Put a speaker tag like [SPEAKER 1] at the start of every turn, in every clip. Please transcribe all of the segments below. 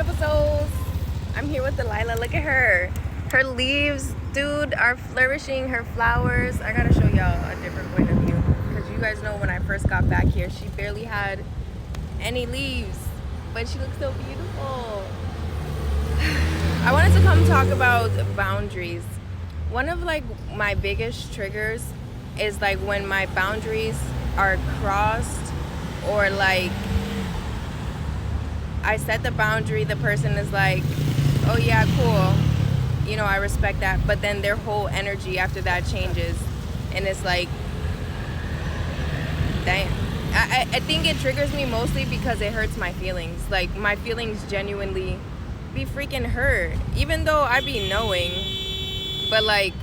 [SPEAKER 1] beautiful souls. I'm here with Delilah. Look at her. Her leaves, dude, are flourishing. Her flowers. I gotta show y'all a different point of view. Because you guys know when I first got back here, she barely had any leaves. But she looks so beautiful. I wanted to come talk about boundaries. One of like my biggest triggers is like when my boundaries are crossed, or like I set the boundary, the person is like, oh yeah, cool, you know, I respect that, but then their whole energy after that changes, and it's like, damn. I think it triggers me mostly because it hurts my feelings. Like, my feelings genuinely be freaking hurt, even though I be knowing, but like,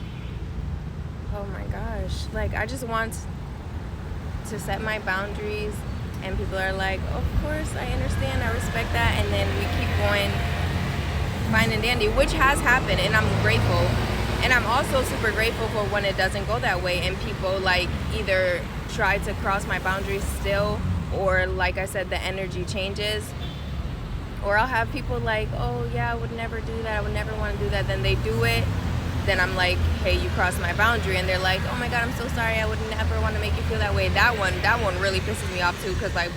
[SPEAKER 1] oh my gosh, like I just want to set my boundaries, and people are like, of course, I understand, I respect that, and then we keep going fine and dandy, which has happened, and I'm grateful. And I'm also super grateful for when it doesn't go that way, and people like either try to cross my boundaries still, or like I said, the energy changes. Or I'll have people like, oh yeah, I would never do that, I would never want to do that, then they do it, then I'm like, hey, you crossed my boundary, and they're like, oh my god, I'm so sorry, I would never want to make you feel that way. That one really pisses me off too, because like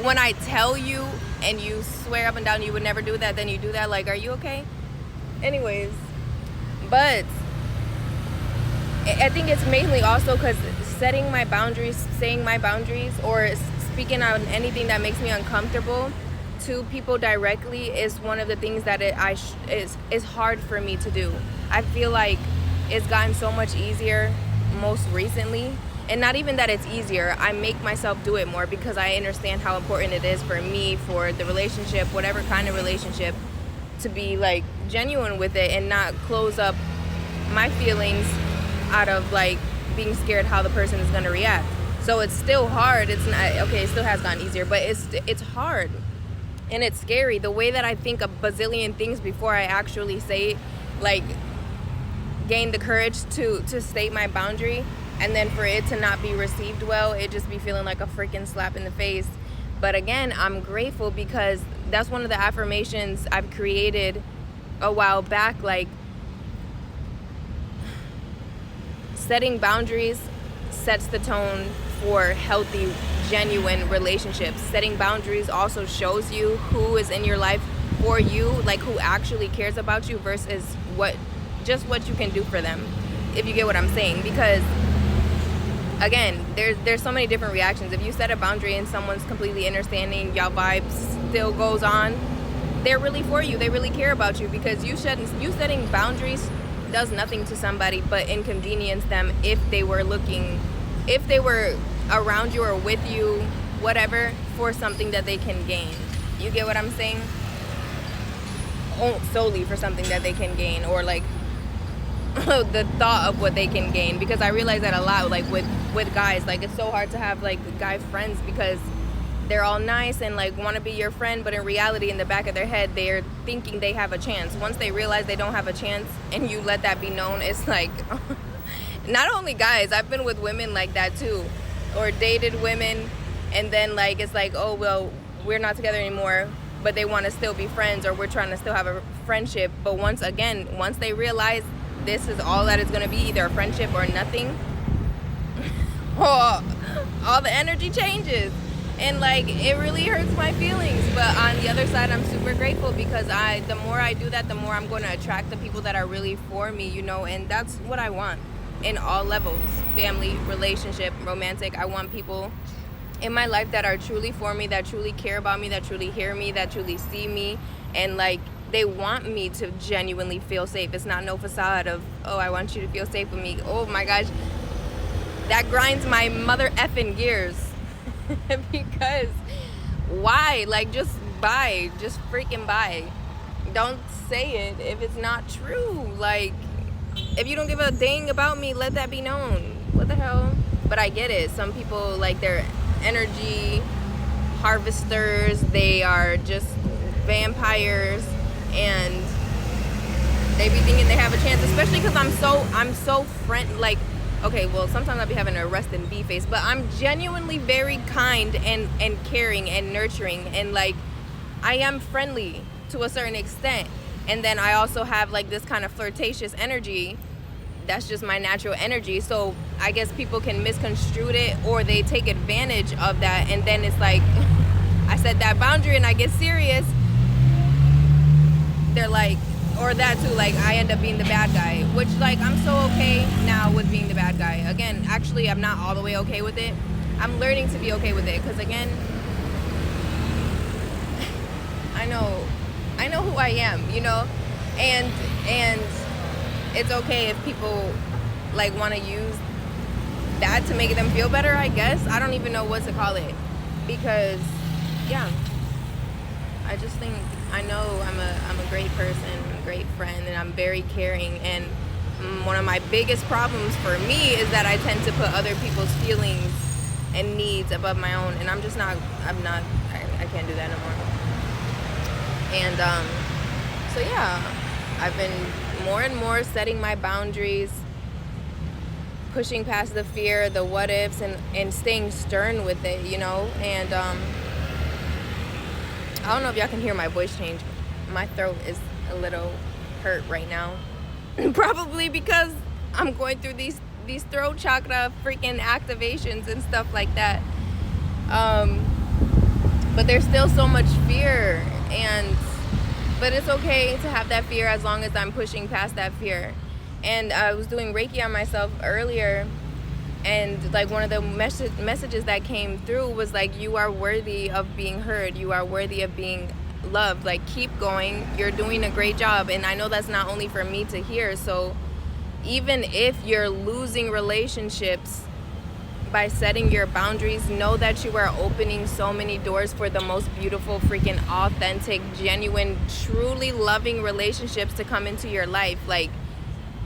[SPEAKER 1] when I tell you and you swear up and down you would never do that, then you do that, like, are you okay? Anyways, but I think it's mainly also because setting my boundaries, saying my boundaries, or speaking on anything that makes me uncomfortable to people directly is one of the things that is hard for me to do. I feel like it's gotten so much easier most recently, and not even that it's easier, I make myself do it more because I understand how important it is for me, for the relationship, whatever kind of relationship, to be like genuine with it and not close up my feelings out of like being scared how the person is going to react. So it's still hard. It's not okay, it still has gotten easier, but it's hard. And it's scary the way that I think a bazillion things before I actually say, like, gain the courage to state my boundary, and then for it to not be received well, it just be feeling like a freaking slap in the face. But again, I'm grateful because that's one of the affirmations I've created a while back. Like, setting boundaries sets the tone for healthy, genuine relationships. Setting boundaries also shows you who is in your life for you, like who actually cares about you versus what you can do for them, if you get what I'm saying. Because again, there's so many different reactions. If you set a boundary and someone's completely understanding, y'all vibes still goes on, they're really for you, they really care about you, because you setting boundaries does nothing to somebody but inconvenience them if they were around you or with you, whatever, for something that they can gain. You get what I'm saying? Solely for something that they can gain, or like the thought of what they can gain. Because I realize that a lot, like with guys, like it's so hard to have like guy friends because they're all nice and like want to be your friend, but in reality, in the back of their head, they're thinking they have a chance. Once they realize they don't have a chance and you let that be known, it's like not only guys, I've been with women like that too, or dated women, and then like it's like, oh well, we're not together anymore, but they want to still be friends, or we're trying to still have a friendship. But once they realize this is all that it's going to be, either a friendship or nothing, all the energy changes, and like it really hurts my feelings. But on the other side, I'm super grateful because the more I do that, the more I'm going to attract the people that are really for me, you know. And that's what I want in all levels: family, relationship, romantic. I want people in my life that are truly for me, that truly care about me, that truly hear me, that truly see me, and like they want me to genuinely feel safe. It's not no facade of, oh, I want you to feel safe with me. Oh my gosh, that grinds my mother effing gears. Because why? Like, just freaking buy. Don't say it if it's not true. Like, if you don't give a dang about me, let that be known. What the hell? But I get it. Some people, like, they're energy harvesters. They are just vampires, and they be thinking they have a chance, especially because I'm so friend, like, okay, well, sometimes I be having a rest and be face, but I'm genuinely very kind and caring and nurturing, and like I am friendly to a certain extent. And then I also have like this kind of flirtatious energy. That's just my natural energy. So I guess people can misconstrue it, or they take advantage of that. And then it's like, I set that boundary and I get serious. They're like, or that too, like I end up being the bad guy, which like I'm so okay now with being the bad guy. Again, actually I'm not all the way okay with it. I'm learning to be okay with it, because again, I know who I am, you know, and it's okay if people like want to use that to make them feel better, I guess. I don't even know what to call it, because yeah, I just think I know I'm a great person, a great friend, and I'm very caring. And one of my biggest problems for me is that I tend to put other people's feelings and needs above my own, and I can't do that no more. And so yeah, I've been more and more setting my boundaries, pushing past the fear, the what ifs, and staying stern with it, you know. And I don't know if y'all can hear my voice change. My throat is a little hurt right now. Probably because I'm going through these throat chakra freaking activations and stuff like that. But there's still so much fear, but it's okay to have that fear as long as I'm pushing past that fear. And I was doing Reiki on myself earlier, and like one of the messages that came through was like, you are worthy of being heard, you are worthy of being loved, like keep going, you're doing a great job. And I know that's not only for me to hear. So even if you're losing relationships by setting your boundaries, know that you are opening so many doors for the most beautiful, freaking authentic, genuine, truly loving relationships to come into your life. Like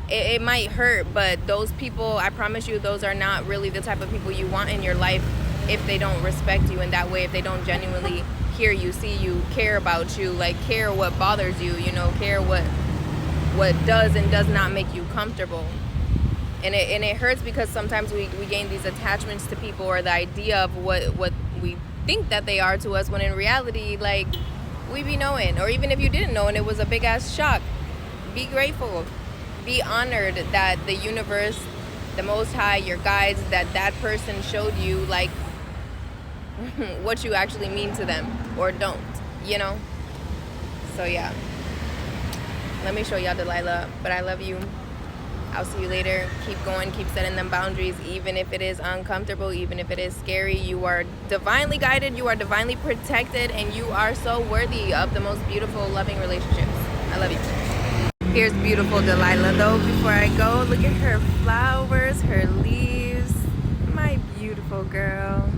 [SPEAKER 1] it might hurt, but those people, I promise you, those are not really the type of people you want in your life if they don't respect you in that way, if they don't genuinely hear you, see you, care about you, like care what bothers you, you know, care what does and does not make you comfortable. And it hurts because sometimes we gain these attachments to people, or the idea of what we think that they are to us, when in reality, like, we be knowing. Or even if you didn't know and it was a big ass shock, be grateful. Be honored that the universe, the Most High, your guides, that person showed you like what you actually mean to them or don't, you know. So yeah, let me show y'all Delilah. But I love you. I'll see you later. Keep going, keep setting them boundaries, even if it is uncomfortable, even if it is scary. You are divinely guided, you are divinely protected, and you are so worthy of the most beautiful, loving relationships. I love you. Here's beautiful Delilah though. Before I go, look at her flowers, her leaves. My beautiful girl.